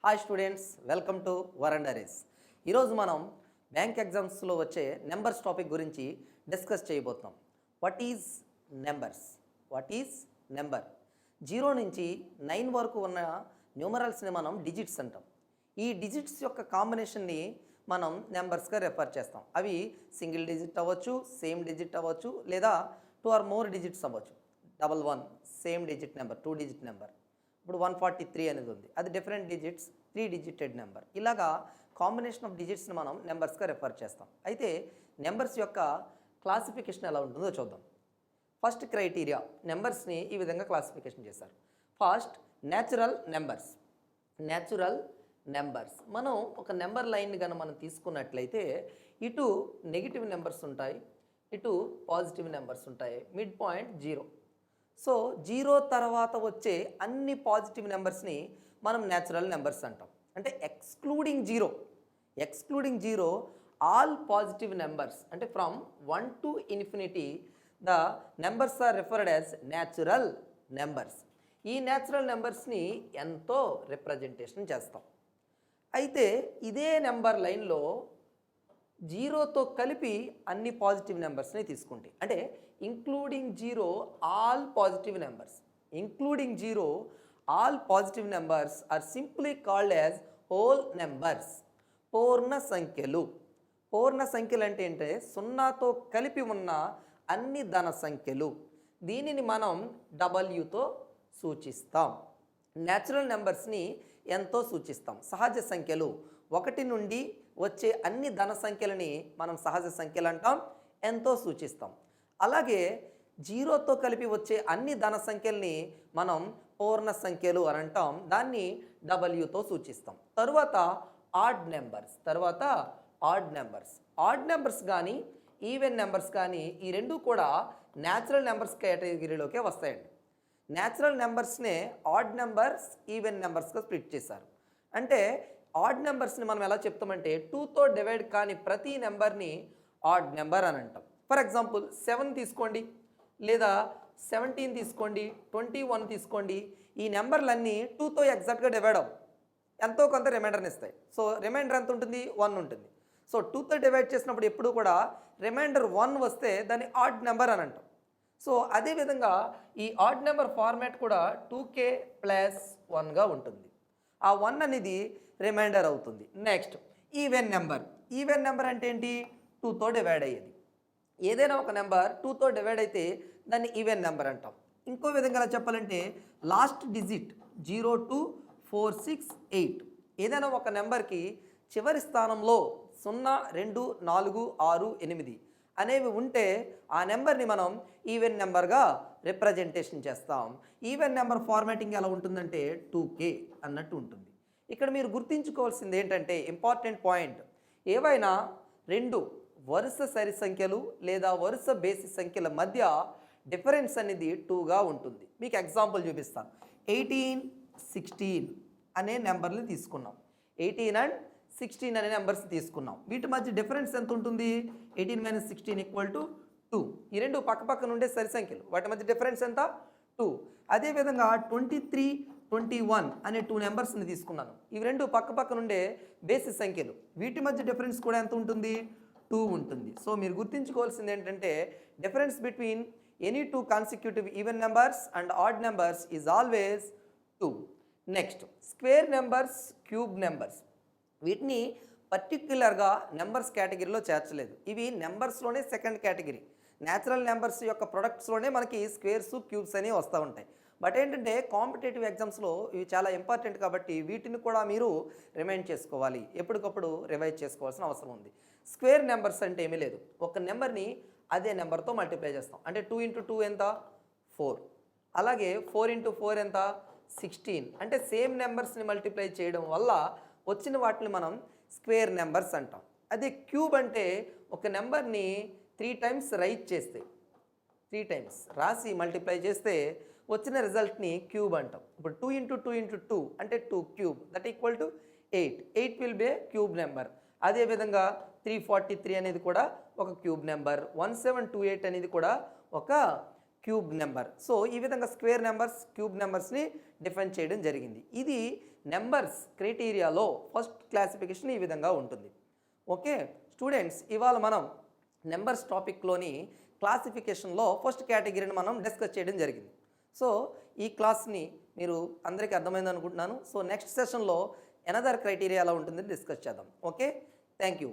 Hi students, welcome to వరండా race. ఈరోజు మనం బ్యాంక్ ఎగ్జామ్స్లో వచ్చే నెంబర్స్ టాపిక్ గురించి డిస్కస్ చేయబోతున్నాం. What is numbers? What is number? 0 నుంచి 9 వరకు ఉన్న న్యూమరల్స్ని మనం డిజిట్స్ అంటాం. ఈ డిజిట్స్ యొక్క కాంబినేషన్ని మనం నెంబర్స్గా రెఫర్ చేస్తాం. అవి సింగిల్ డిజిట్ అవ్వచ్చు, సేమ్ డిజిట్ అవ్వచ్చు, లేదా 2 or more డిజిట్స్ అవ్వచ్చు. 11 same digit number, 2 digit number. ఇప్పుడు 143 అనేది ఉంది, అది డిఫరెంట్ డిజిట్స్, 3 డిజిటెడ్ నెంబర్. ఇలాగా కాంబినేషన్ ఆఫ్ డిజిట్స్ని మనం నెంబర్స్గా రెఫర్ చేస్తాం. అయితే నెంబర్స్ యొక్క క్లాసిఫికేషన్ ఎలా ఉంటుందో చూద్దాం. ఫస్ట్ క్రైటీరియా, నెంబర్స్ని ఈ విధంగా క్లాసిఫికేషన్ చేశారు. First natural numbers. Natural numbers, మనం ఒక నెంబర్ లైన్ కనుక మనం తీసుకున్నట్లయితే ఇటు నెగిటివ్ నెంబర్స్ ఉంటాయి, ఇటు పాజిటివ్ నెంబర్స్ ఉంటాయి, మిడ్ పాయింట్ 0. సో 0 తర్వాత వచ్చే అన్ని పాజిటివ్ నెంబర్స్ని మనం న్యాచురల్ నెంబర్స్ అంటాం. అంటే excluding zero all positive numbers, అంటే from 1 to infinity the numbers are referred as natural numbers. ఈ న్యాచురల్ నెంబర్స్ని ఎంతో రిప్రజెంటేషన్ చేస్తాం. అయితే ఇదే నెంబర్ లైన్లో 0తో కలిపి అన్ని పాజిటివ్ నెంబర్స్ని తీసుకుంటే, అంటే including zero all positive numbers are simply called as whole numbers. పూర్ణ సంఖ్యలు అంటే ఏంటంటే 0తో కలిపి ఉన్న అన్ని ధన సంఖ్యలు. దీనిని మనం Wతో సూచిస్తాం. న్యాచురల్ నెంబర్స్ని ఎంతో సూచిస్తాం. సహజ సంఖ్యలు 1 నుండి వచ్చే అన్ని ధన సంఖ్యలని మనం సహజ సంఖ్యలు అంటాం, ఎంతో సూచిస్తాం. అలాగే 0తో కలిపి వచ్చే అన్ని ధన సంఖ్యల్ని మనం పూర్ణ సంఖ్యలు అని అంటాం, దాన్ని Wతో సూచిస్తాం. తరువాత ఆడ్ నెంబర్స్ కానీ ఈవెన్ నెంబర్స్ కానీ ఈ రెండు కూడా న్యాచురల్ నెంబర్స్ కేటగిరీలోకే వస్తాయండి. న్యాచురల్ నెంబర్స్నే ఆడ్ నెంబర్స్, ఈవెన్ నెంబర్స్గా స్ప్లిట్ చేశారు. అంటే ఆడ్ నెంబర్స్ని మనం ఎలా చెప్తామంటే 2తో డివైడ్ కాని ప్రతి నెంబర్ని ఆడ్ నెంబర్ అని అంటాం. ఫర్ ఎగ్జాంపుల్ 7 తీసుకోండి, లేదా 17 తీసుకోండి, 21 తీసుకోండి. ఈ నెంబర్లన్నీ 2తో ఎగ్జాక్ట్గా డివైడ్ అవ్వం, ఎంతో కొంత రిమైండర్ని ఇస్తాయి. సో రిమైండర్ ఎంత ఉంటుంది? 1 ఉంటుంది. సో 2తో డివైడ్ చేసినప్పుడు ఎప్పుడు కూడా రిమైండర్ 1 వస్తే దాన్ని ఆడ్ నెంబర్ అని అంటాం. సో అదేవిధంగా ఈ ఆడ్ నెంబర్ ఫార్మాట్ కూడా 2k + 1గా ఉంటుంది. ఆ 1 అనేది రిమైండర్ అవుతుంది. నెక్స్ట్ ఈవెన్ నెంబర్ అంటే ఏంటి? 2తో డివైడ్ అయ్యేది. ఏదైనా ఒక నెంబర్ 2తో డివైడ్ అయితే దాన్ని ఈవెన్ నెంబర్ అంటాం. ఇంకో విధంగా చెప్పాలంటే లాస్ట్ డిజిట్ 0 to 4 6 8 ఏదైనా ఒక నెంబర్కి చివరి స్థానంలో 0 2 4 6 8 అనేవి ఉంటే ఆ నెంబర్ని మనం ఈవెన్ నెంబర్గా రిప్రజెంటేషన్ చేస్తాం. ఈవెన్ నెంబర్ ఫార్మాటింగ్ ఎలా ఉంటుందంటే 2k అన్నట్టు ఉంటుంది. ఇక్కడ మీరు గుర్తుంచుకోవాల్సింది ఏంటంటే ఇంపార్టెంట్ పాయింట్, ఏవైనా 2 వరుస సరి సంఖ్యలు లేదా వరుస బేసి సంఖ్యల మధ్య డిఫరెన్స్ అనేది 2గా ఉంటుంది. మీకు ఎగ్జాంపుల్ చూపిస్తాను. 18 16 అనే నెంబర్ని తీసుకున్నాం. 18 and 16 అనే నెంబర్స్ తీసుకున్నాం. వీటి మధ్య డిఫరెన్స్ ఎంత ఉంటుంది? 18 - 16 = 2. ఈ రెండు పక్క నుండే సరి సంఖ్యలు, వాటి మధ్య డిఫరెన్స్ ఎంత? 2. అదేవిధంగా 23 21 అనే 2 నెంబర్స్ని తీసుకున్నాను. ఇవి రెండు పక్క నుండే బేసి సంఖ్యలు, వీటి మధ్య డిఫరెన్స్ కూడా ఎంత ఉంటుంది? 2 ఉంటుంది. సో మీరు గుర్తుంచుకోవాల్సింది ఏంటంటే difference between any 2 consecutive even numbers and odd numbers is always 2. Next square numbers, cube numbers. వీటిని పర్టిక్యులర్గా నెంబర్స్ కేటగిరీలో చేర్చలేదు. ఇవి నెంబర్స్లోనే సెకండ్ కేటగిరీ. న్యాచురల్ నెంబర్స్ యొక్క ప్రొడక్ట్స్లోనే మనకి స్క్వేర్స్, క్యూబ్స్ అనేవి వస్తూ ఉంటాయి. బట్ ఏంటంటే కాంపిటేటివ్ ఎగ్జామ్స్లో ఇవి చాలా ఇంపార్టెంట్ కాబట్టి వీటిని కూడా మీరు రిమైండ్ చేసుకోవాలి, ఎప్పటికప్పుడు రివైజ్ చేసుకోవాల్సిన అవసరం ఉంది. స్క్వేర్ నెంబర్స్ అంటే ఏమీ లేదు, ఒక నెంబర్ని అదే నెంబర్తో మల్టిప్లై చేస్తాం. అంటే 2 × 2 ఎంత? 4. అలాగే 4 × 4 ఎంత? 16. అంటే సేమ్ నెంబర్స్ని మల్టిప్లై చేయడం వల్ల వచ్చిన వాటిని మనం స్క్వేర్ నెంబర్స్ అంటాం. అదే క్యూబ్ అంటే ఒక నెంబర్ని 3 times రైట్ చేస్తే, 3 times రాసి మల్టిప్లై చేస్తే వచ్చిన రిజల్ట్ని క్యూబ్ అంటాం. ఇప్పుడు 2 × 2 × 2 అంటే 2 cube, that equal to 8. 8 will be A cube number. అదేవిధంగా 343 అనేది కూడా ఒక క్యూబ్ నెంబర్, 1728 అనేది కూడా ఒక క్యూబ్ నెంబర్. సో ఈ విధంగా స్క్వేర్ నెంబర్స్, క్యూబ్ నెంబర్స్ని డిఫైన్ చేయడం జరిగింది. ఇది నెంబర్స్ క్రైటీరియాలో ఫస్ట్ క్లాసిఫికేషన్ ఈ విధంగా ఉంటుంది. ఓకే స్టూడెంట్స్, ఇవాళ మనం నెంబర్స్ టాపిక్లోని క్లాసిఫికేషన్లో ఫస్ట్ కేటగిరీని మనం డిస్కస్ చేయడం జరిగింది. సో ఈ క్లాస్ని మీరు అందరికీ అర్థమైంది అనుకుంటున్నాను. సో నెక్స్ట్ సెషన్లో ఎనదర్ క్రైటీరియా ఎలా ఉంటుందని డిస్కస్ చేద్దాం. Okay, thank you.